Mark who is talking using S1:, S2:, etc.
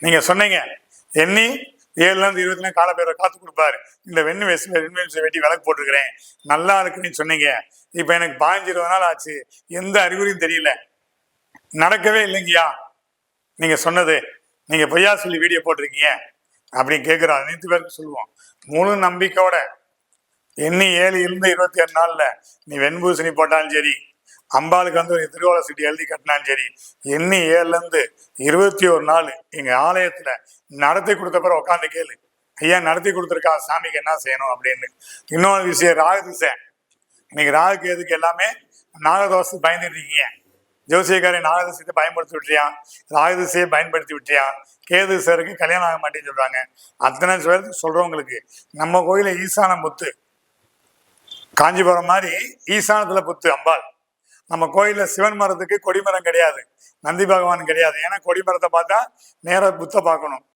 S1: நீங்க சொன்னீங்க எண்ணி 7ல இருந்து 20 காலப்பேரை காத்து கொடுப்பாரு. இந்த வெண்மை வெட்டி விளக்கு போட்டிருக்கிறேன், நல்லா இருக்குன்னு சொன்னீங்க. இப்ப எனக்கு 15-20 நாள் ஆச்சு, எந்த அறிகுறியும் தெரியல, நடக்கவே இல்லைங்கய்யா நீங்க சொன்னது. நீங்க பொய்யா சொல்லி வீடியோ போட்டிருக்கீங்க அப்படின்னு கேட்கிறா. அனைத்து பேருக்கு சொல்லுவோம், முழு நம்பிக்கையோட எண்ணி 7 நாள்ல நீ வெண்பூசணி போட்டாலும் சரி, அம்பாளுக்கு வந்து ஒரு திருவோல சீட்டு எழுதி கட்டினாலும் சரி, எண்ணி 7ல இருந்து 21 நாள் எங்க ஆலயத்துல நடத்தி கொடுத்த பிறகு உட்காந்து கேளு, ஐயா நடத்தி கொடுத்துருக்கா, சாமிக்கு என்ன செய்யணும் அப்படின்னு. இன்னொரு விஷயம், ராகு திசை. இன்னைக்கு ராகுக்கு எதுக்கு எல்லாமே நாகதோஷத்துக்கு பயந்துட்டு இருக்கீங்க. ஜோசியக்காரை நாகதிசையை பயன்படுத்தி விட்டியா, ராகுதிசையை பயன்படுத்தி விட்டியா, கேது சாருக்கு கல்யாணம் ஆக மாட்டேன்னு சொல்றாங்க. அத்தனை பேருக்கு சொல்றவங்களுக்கு நம்ம கோயில ஈசான புத்து, காஞ்சிபுரம் மாதிரி ஈசானத்துல புத்து அம்பாள். நம்ம கோயில்ல சிவன் மரத்துக்கு கொடிமரம் கிடையாது, நந்தி பகவான் கிடையாது. ஏன்னா கொடிமரத்தை பார்த்தா நேர புத்த பார்க்கணும்.